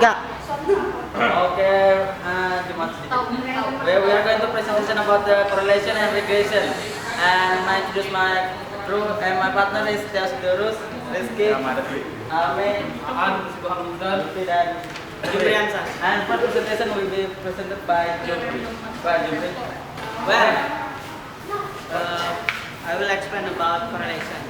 Kak. Okay, we are going to presentation about the correlation and regression. And I introduce my crew and my partner is Theodorus, Rizky, Amin, Lutfi, dan Jubriansa. And for presentation will be presented by Jupri. Well, I will explain about correlation.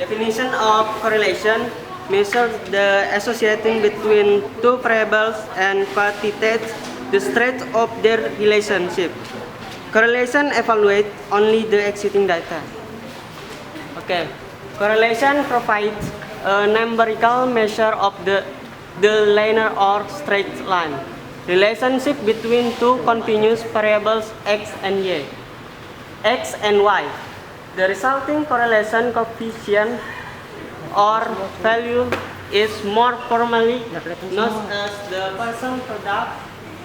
Definition of correlation measures the associating between two variables and quantitates the strength of their relationship. Correlation evaluates only the existing data. Okay. Correlation provides a numerical measure of the linear or straight line relationship between two continuous variables x and y, x and y. The resulting correlation coefficient or value is more formally known as the Poisson product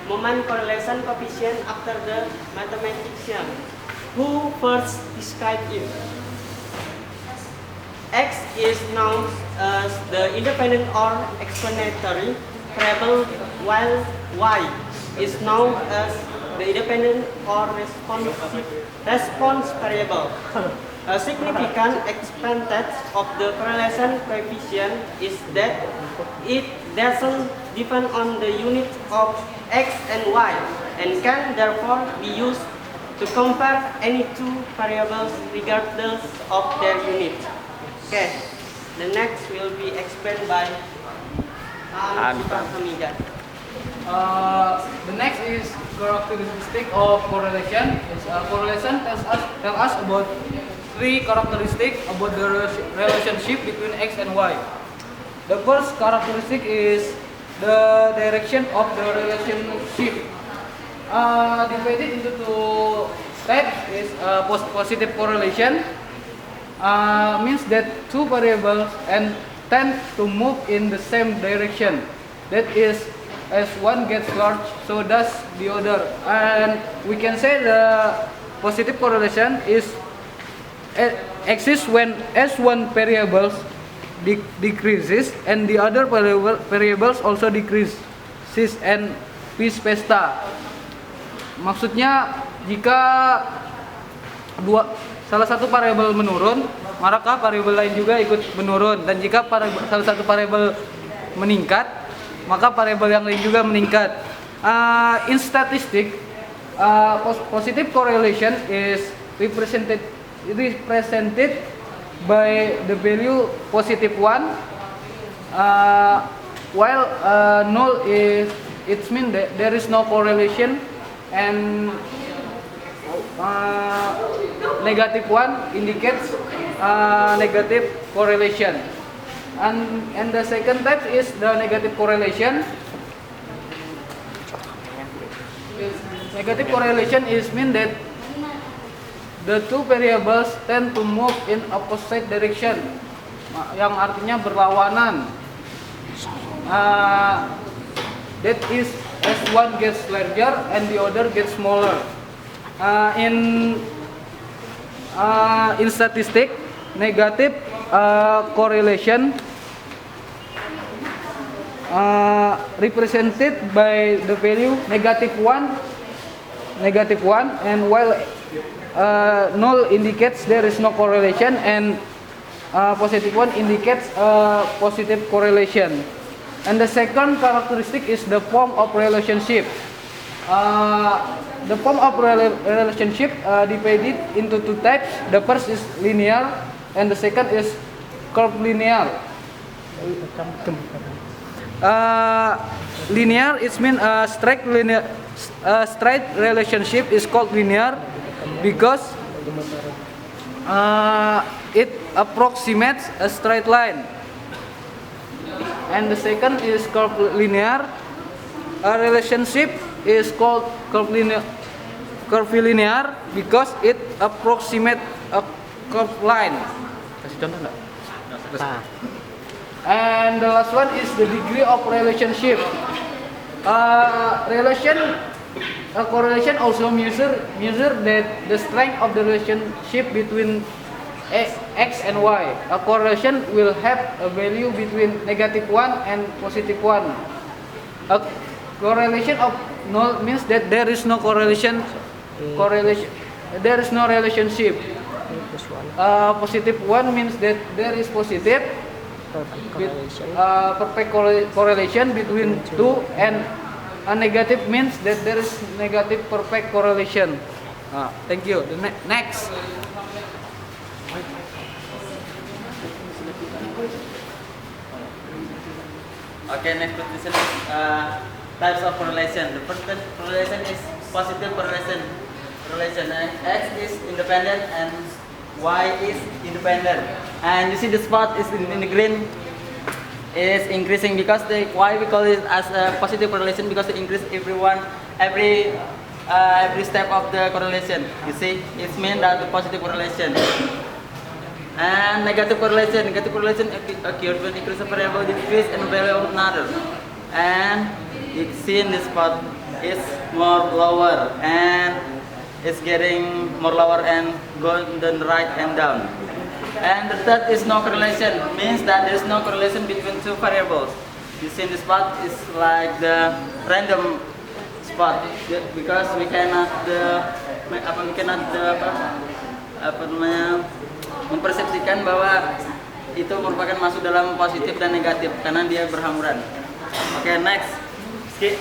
moment correlation coefficient after the mathematician who first described it. X is known as the independent or explanatory variable, while y is known as the independent or response variable. A significant advantage of the correlation coefficient is that it doesn't depend on the unit of x and y and can therefore be used to compare any two variables regardless of their unit. Okay, the next will be explained by Hamidah. The next is characteristic of correlation. Correlation tell us about three characteristics about the relationship between x and y. The first characteristic is the direction of the relationship. Divided into two types is positive correlation. Means that two variables and tend to move in the same direction. That is, as one gets large, so does the other. And we can say the positive correlation exists when S1 variables decreases and the other variables also decreases and vice versa. Maksudnya jika salah satu variabel menurun, maka variabel lain juga ikut menurun, dan jika salah satu variabel meningkat, maka variabel yang lain juga meningkat. In statistics, positive correlation is represented by the value positive 1, while null is it means that there is no correlation, and negative 1 indicates negative correlation. And the second type is the negative correlation. Negative correlation is mean that the two variables tend to move in opposite direction, yang artinya berlawanan. That is, as one gets larger and the other gets smaller. In statistics, negative correlation represented by the value negative 1, and while null indicates there is no correlation, and positive 1 indicates positive correlation. And the second characteristic is the form of relationship. The form of relationship divided into two types. The first is linear, and the second is curvilinear. Linear, it means straight relationship is called linear because it approximates a straight line. And the second is curvilinear. A relationship is called curvilinear because it approximates a curved line. Kasih contoh enggak? And the last one is the degree of relationship. Correlation also measure that the strength of the relationship between X and Y. A correlation will have a value between -1 and +1. A correlation of null means that there is no there is no relationship. +1 means that there is positive perfect correlation between two, and a negative means that there is negative perfect correlation. Thank you. The next. Okay, next position is types of correlation. The first correlation is positive correlation. X is independent and Y is independent. And you see the spot is in the green is increasing because why we call it as a positive correlation, because they increase every step of the correlation. You see, it means that the positive correlation. And negative correlation occurs when increase of variable decrease and value of another. And you see in this spot is more lower and it's getting more lower and going the right and down. And the third is no correlation, means that there is no correlation between two variables. You see in this spot is like the random spot because we cannot mempersepsikan bahwa itu merupakan masuk dalam positif dan negatif karena dia berhamburan. Okay, next. Skip.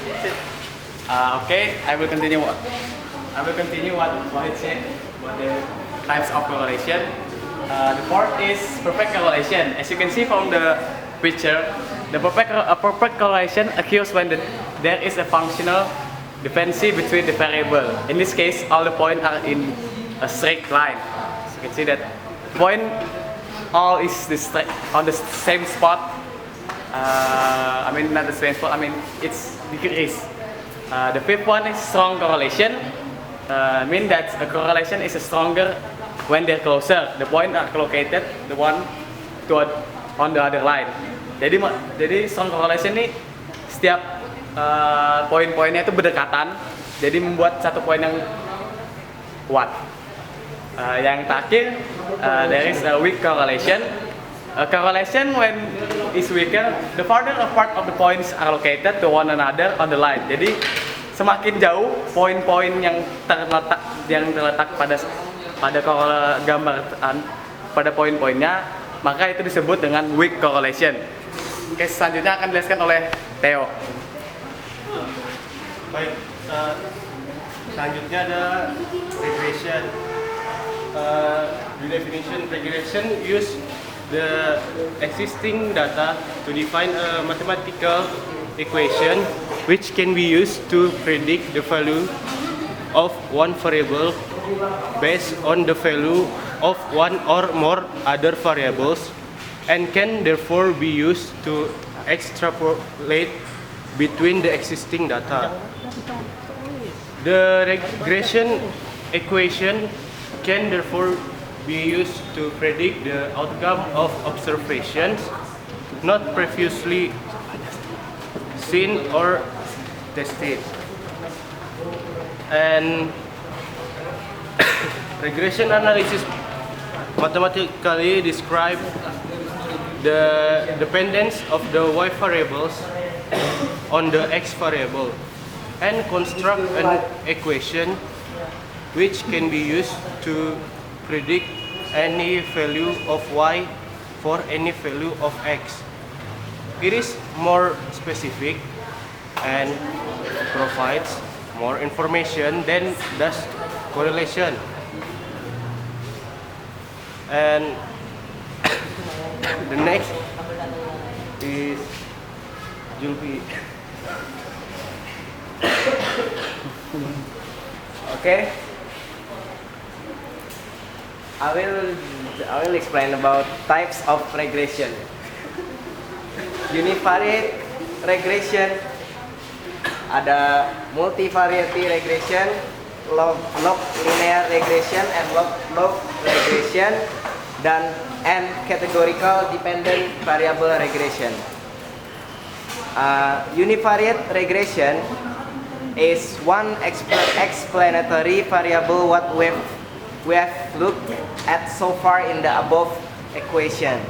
Okay, I will continue what Wahid said about the types of correlation. The fourth is perfect correlation. As you can see from the picture, the perfect correlation occurs when there is a functional dependency between the variable. In this case, all the points are in a straight line. So you can see that point all is on the same spot. Not the same spot. It's decreased. The fifth one is strong correlation. Mean that a correlation is stronger when they're closer. The points are located the one on the other line. Jadi strong correlation ini setiap poin-poinnya itu berdekatan. Jadi membuat satu poin yang kuat. Yang terakhir, there is a weak correlation. A correlation when is weaker, the farther apart of the points are located to one another on the line. Jadi semakin jauh poin-poin yang terletak pada gambar pada poin-poinnya, maka itu disebut dengan weak correlation. Oke, selanjutnya akan dijelaskan oleh Theo. Baik, selanjutnya ada regression. The definition regression use the existing data to define a mathematical equation which can be used to predict the value of one variable based on the value of one or more other variables, and can therefore be used to extrapolate between the existing data. The regression equation can therefore be used to predict the outcome of observations not previously seen or tested. And regression analysis mathematically describe the dependence of the y variables on the x variable and construct an equation which can be used to predict any value of y for any value of x. It is more specific and provides more information than does correlation. And the next is Julfi. Okay. I will explain about types of regression. Univariate regression, ada multivariate regression, log linear regression, and log regression, dan categorical dependent variable regression. Univariate regression is one explanatory variable what wave we have looked at so far in the above equation.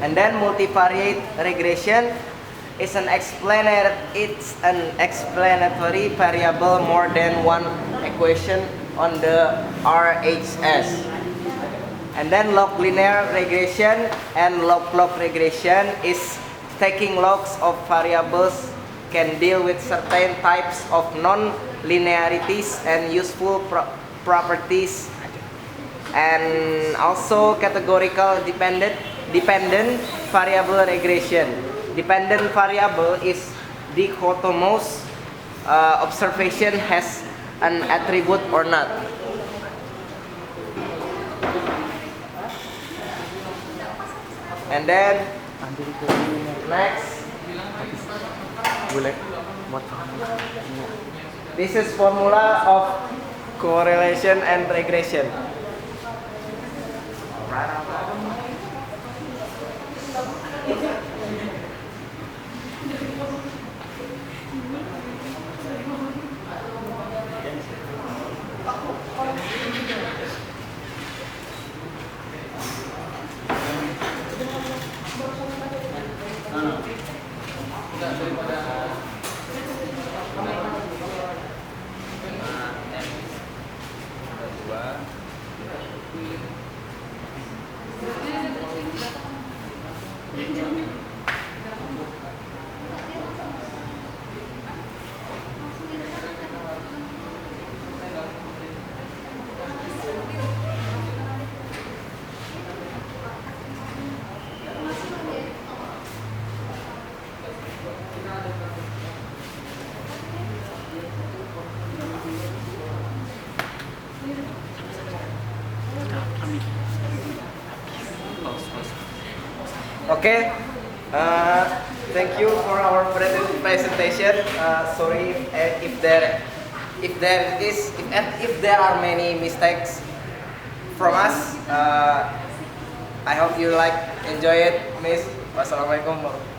And then multivariate regression is it's an explanatory variable more than one equation on the RHS. And then log linear regression and log regression is taking logs of variables can deal with certain types of non-linearities and useful properties, and also categorical dependent variable regression. Dependent variable is dichotomous, observation has an attribute or not. And then next, this is formula of correlation and regression. Okay, thank you for our presentation. Sorry if there are many mistakes from us. I hope you enjoy it, Miss. Wassalamualaikum.